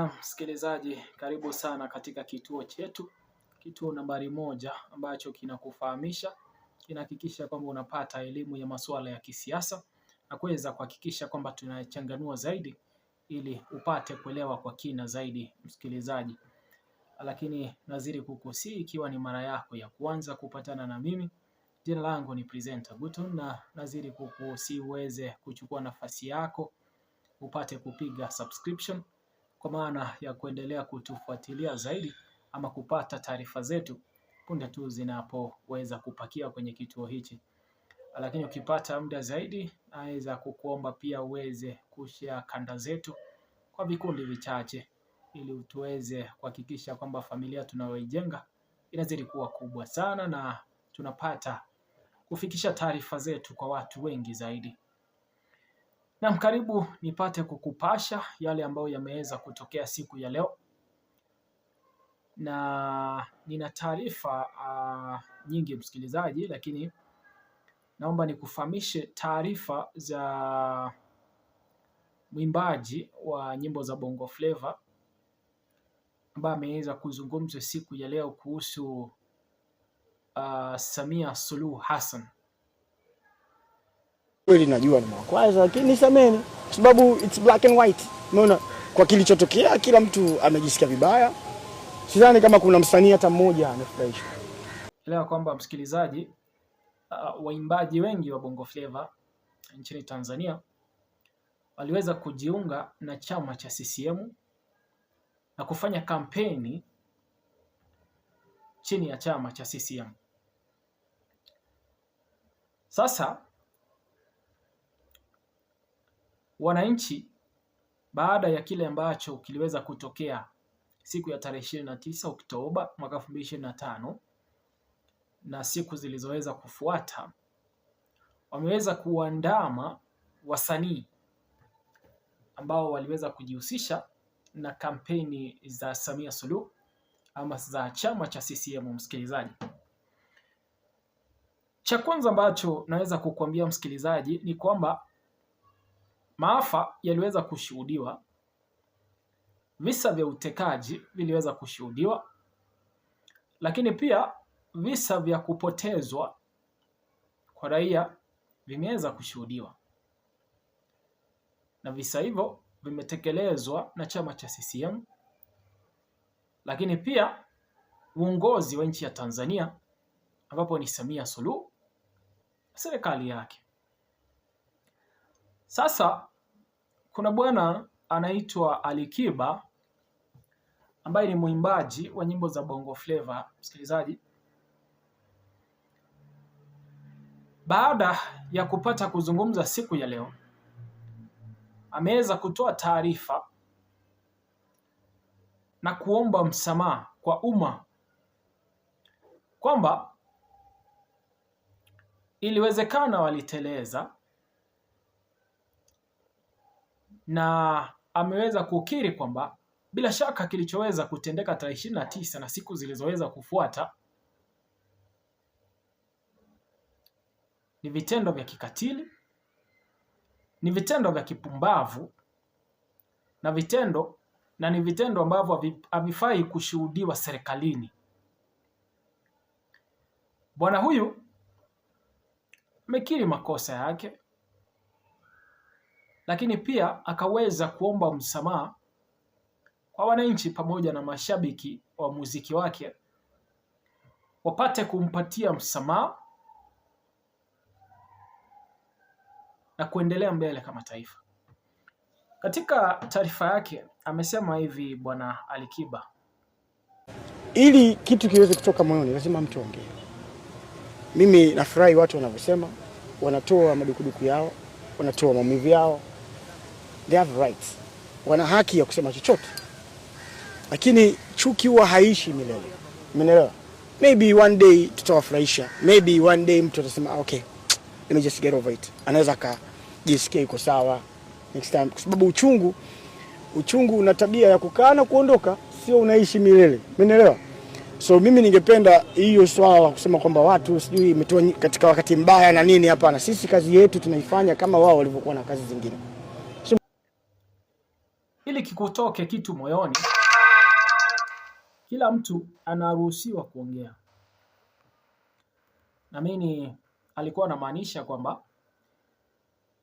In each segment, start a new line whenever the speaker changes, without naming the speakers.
Msikilizaji, karibu sana katika kituo chetu, kituo nambari 1 ambacho kinakufahamisha, kinahakikisha kwamba unapata elimu ya masuala ya kisiasa na kuweza kuhakikisha kwamba tunachanganua zaidi ili upate kuelewa kwa kina zaidi msikilizaji. Lakini nazidi kukusii ikiwa ni mara yako ya kwanza kupatana na mimi, jina langu ni Presenter Button na nazidi kukusii uweze kuchukua nafasi yako upate kupiga subscription kwa maana ya kuendelea kutufuatilia zaidi ama kupata taarifa zetu punde tu zinapoweza kupakia kwenye kituo hichi. Lakini ukipata muda zaidi, naweza kukuomba pia uweze kushare kanda zetu kwa vikundi vichache ili tuweze kuhakikisha kwamba familia tunayoijenga inazidi kuwa kubwa sana na tunapata kufikisha taarifa zetu kwa watu wengi zaidi. Na karibu nipate kukupasha yale ambayo yameweza kutokea siku ya leo. Na nina taarifa nyingi msikilizaji, lakini naomba nikufahamishe taarifa za mwimbaji wa nyimbo za Bongo Flava ambaye ameweza kuzungumza siku ya leo kuhusu Samia Suluhu Hassan.
Kweli najua ni makwaza, lakini nisameni sababu it's black and white. Unaona, kwa kilichotokea kila mtu amejisikia vibaya. Sidhani kama kuna msanii hata mmoja amefurahishwa.
Elewa kwamba msikilizaji, waimbaji wengi wa Bongo Flava nchini Tanzania waliweza kujiunga na chama cha CCM na kufanya kampeni chini ya chama cha CCM. Sasa wananchi, baada ya kile ambacho kiliweza kutokea siku ya tarehe 29 Oktoba mwaka 2025 na siku zilizoweza kufuata, wameweza kuandama wasanii ambao waliweza kujihusisha na kampeni za Samia Suluhu ama za chama cha CCM. Msikilizaji, cha kwanza ambacho naweza kukuambia msikilizaji ni kwamba maafa yaliweza kushuhudiwa, visa vya utekaji viliweza kushuhudiwa, lakini pia visa vya kupotezwa kwa raia vimeweza kushuhudiwa, na visa hivyo vimetekelezwa na chama cha CCM, lakini pia uongozi wa nchi ya Tanzania ambapo ni Samia Suluhu, serikali yake. Sasa kuna bwana anaitwa Alikiba ambaye ni mwimbaji wa nyimbo za Bongo Flava msikilizaji. Baada ya kupata kuzungumza siku ya leo, ameweza kutoa taarifa na kuomba msamaha kwa umma kwamba iliwezekana waliteleza, na ameweza kukiri kwamba bila shaka kilichoweza kutendeka tarehe 29 na siku zilizoweza kufuata ni vitendo vya kikatili, ni vitendo vya kipumbavu na ni vitendo ambavyo havifai kushuhudiwa serikalini. Bwana huyu amekiri makosa yake, lakini pia akaweza kuomba msamaha kwa wananchi pamoja na mashabiki wa muziki wake wapate kumpatia msamaha na kuendelea mbele kama taifa. Katika taarifa yake amesema hivi bwana Alikiba:
ili kitu kiweze kutoka moyoni lazima mtu ongee. Mimi nafurahi watu wanavyosema, wanatoa madukuduku yao, wanatoa maumivu yao. They have rights. Wana haki ya kusema chochote. Lakini chuki huwa haishi milele. Umeelewa? Maybe one day tutawafurahisha. Maybe one day mtu atasema okay, let me just get over it. Anaweza kujisikia yuko sawa next time, kwa sababu uchungu una tabia ya kukaa na kuondoka, sio unaishi milele. Umeelewa? So mimi ningependa hiyo swala kusema kwamba watu sijui imetoa katika wakati mbaya na nini, hapana. Sisi kazi yetu tunaifanya kama wao walivyokuwa na kazi zingine.
ili kikutoke kitu moyoni, kila mtu anaruhusiwa kuongea. Na mimi alikuwa anamaanisha kwamba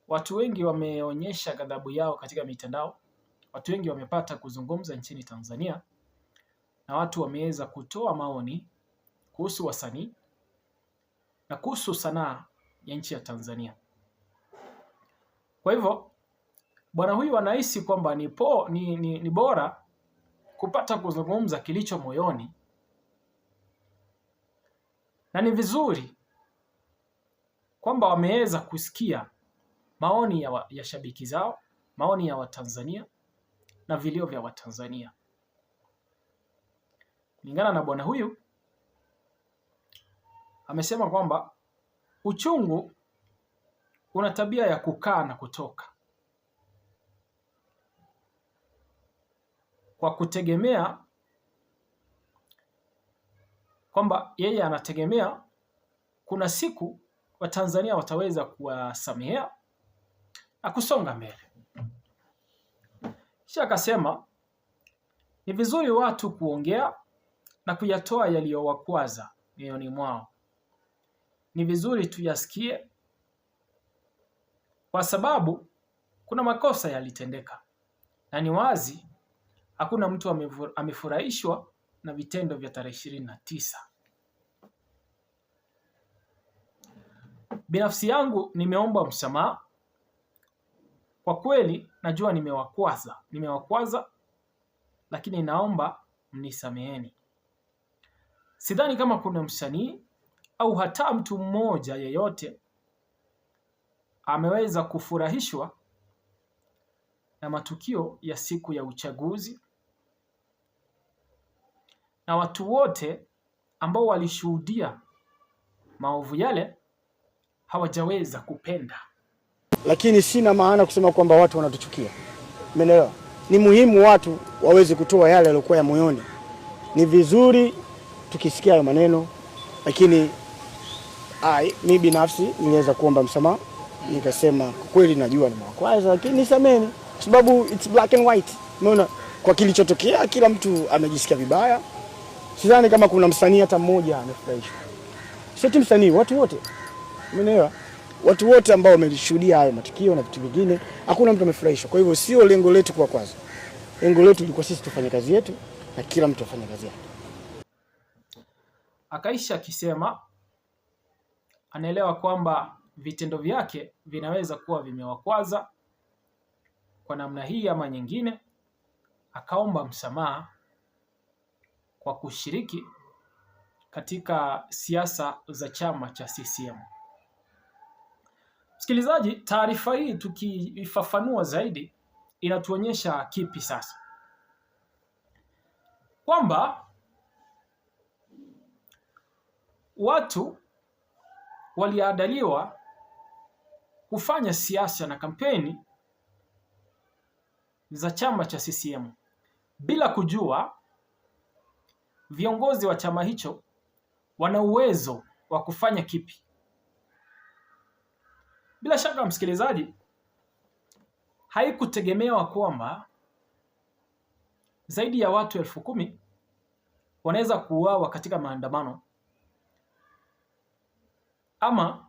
watu wengi wameonyesha ghadhabu yao katika mitandao. Watu wengi wamepata kuzungumza nchini Tanzania na watu wameweza kutoa maoni kuhusu wasanii na kuhusu sanaa ya nchi ya Tanzania. Kwa hivyo bwana huyu anahisi kwamba ni bora kupata kuzungumza kilicho moyoni, na ni vizuri kwamba wameweza kusikia maoni ya shabiki zao, maoni ya Watanzania na vilio vya Watanzania. Kulingana na bwana huyu, amesema kwamba uchungu una tabia ya kukaa na kutoka, kwa kutegemea kwamba yeye anategemea kuna siku Watanzania wataweza kuwasamehea na kusonga mbele. Kisha akasema ni vizuri watu kuongea na kuyatoa yaliyowakwaza mioyoni mwao. Ni vizuri tuyasikie kwa sababu kuna makosa yalitendeka, na ni wazi hakuna mtu amefurahishwa na vitendo vya tarehe 29. Binafsi yangu nimeomba msamaha. Kwa kweli najua nimewakwaza, lakini naomba mnisameheni. Sidhani kama kuna msanii au hata mtu mmoja yeyote ameweza kufurahishwa na matukio ya siku ya uchaguzi, na watu wote ambao walishuhudia maovu yale hawajaweza kupenda.
Lakini sina maana kusema kwamba watu wanatuchukia. Umeelewa? Ni muhimu watu waweze kutoa yale yaliokuwa ya moyoni. Ni vizuri tukisikia hayo maneno, lakini mimi binafsi niliweza kuomba msamaha. Nikasema kwa kweli najua nimewakwaza, lakini nisameni kwa sababu it's black and white. Umeona? Kwa kilichotokea kila mtu amejisikia vibaya. Sidhani kama kuna msanii hata mmoja amefurahishwa. Sio msanii, watu wote. Umeelewa? Watu wote ambao wameshuhudia hayo matukio na vitu vingine, hakuna mtu amefurahishwa. Kwa hivyo sio lengo letu kwa kwanza. Lengo letu lilikuwa sisi tufanye kazi yetu na kila mtu afanye kazi yake.
Akaisha akisema anaelewa kwamba vitendo vyake vinaweza kuwa vimewakwaza kwa namna hii ama nyingine. Akaomba msamaha kwa kushiriki katika siasa za chama cha CCM. Msikilizaji, taarifa hii tukiifafanua zaidi inatuonyesha kipi sasa? Kwamba watu waliandaliwa kufanya siasa na kampeni za chama cha CCM bila kujua viongozi wa chama hicho wana uwezo wa kufanya kipi. Bila shaka msikilizaji, haikutegemewa kwamba zaidi ya watu 10,000 wanaweza kuuawa katika maandamano, ama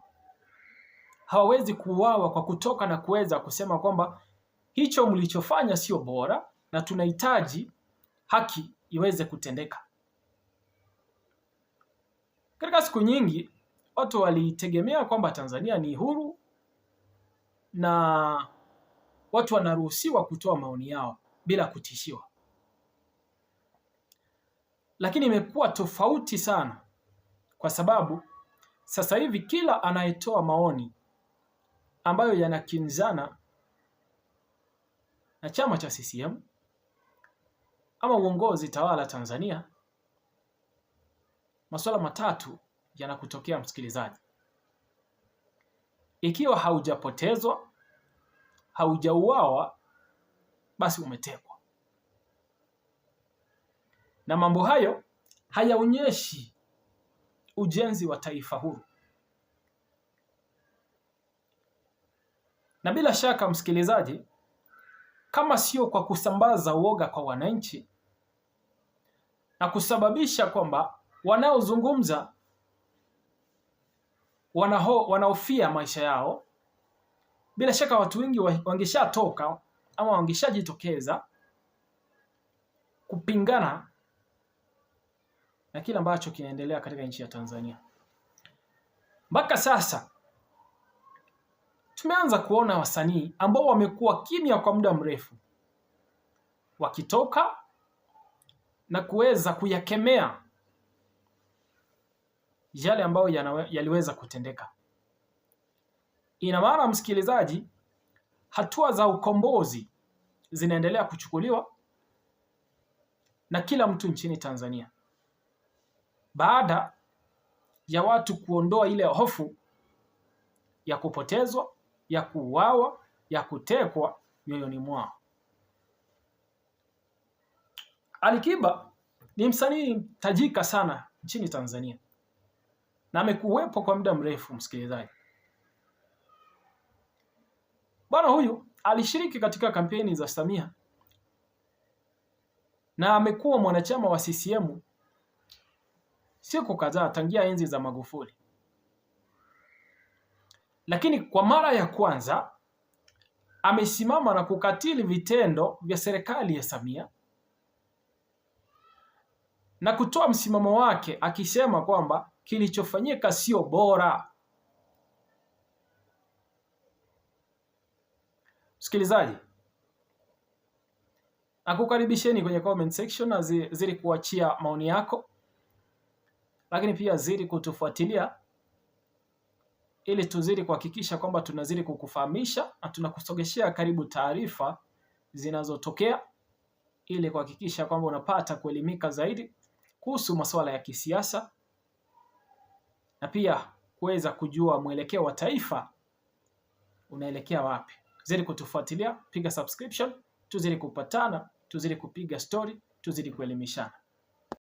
hawawezi kuuawa kwa kutoka na kuweza kusema kwamba hicho mlichofanya sio bora na tunahitaji haki iweze kutendeka. Katika siku nyingi watu walitegemea kwamba Tanzania ni huru na watu wanaruhusiwa kutoa maoni yao bila kutishiwa. Lakini imekuwa tofauti sana, kwa sababu sasa hivi kila anayetoa maoni ambayo yanakinzana na chama cha CCM ama uongozi tawala Tanzania, masuala matatu yanakutokea msikilizaji. Ikiwa haujapotezwa, haujauawa, basi umetekwa. Na mambo hayo hayaonyeshi ujenzi wa taifa huru. Na bila shaka msikilizaji, kama sio kwa kusambaza uoga kwa wananchi na kusababisha kwamba wanaozungumza wanahofia maisha yao, bila shaka watu wengi wangeshatoka ama wangeshajitokeza kupingana na kile ambacho kinaendelea katika nchi ya Tanzania. Mpaka sasa tumeanza kuona wasanii ambao wamekuwa kimya kwa muda mrefu wakitoka na kuweza kuyakemea yale ambayo yaliweza kutendeka. Ina maana msikilizaji, hatua za ukombozi zinaendelea kuchukuliwa na kila mtu nchini Tanzania, baada ya watu kuondoa ile hofu ya kupotezwa, ya kuuawa, ya kutekwa mioyoni mwao. Alikiba ni msanii tajika sana nchini Tanzania na amekuwepo kwa muda mrefu msikilizaji. Bwana huyu alishiriki katika kampeni za Samia na amekuwa mwanachama wa CCM siku kadhaa tangia enzi za Magufuli. Lakini kwa mara ya kwanza amesimama na kukatili vitendo vya serikali ya Samia na kutoa msimamo wake akisema kwamba kilichofanyika sio bora. Msikilizaji, nakukaribisheni kwenye comment section na zidi kuachia maoni yako, lakini pia zidi kutufuatilia ili tuzidi kuhakikisha kwamba tunazidi kukufahamisha na tunakusogeshea karibu taarifa zinazotokea, ili kuhakikisha kwamba unapata kuelimika zaidi kuhusu masuala ya kisiasa na pia kuweza kujua mwelekeo wa taifa unaelekea wapi. Zidi kutufuatilia, piga subscription, tuzidi kupatana, tuzidi kupiga story, tuzidi kuelimishana.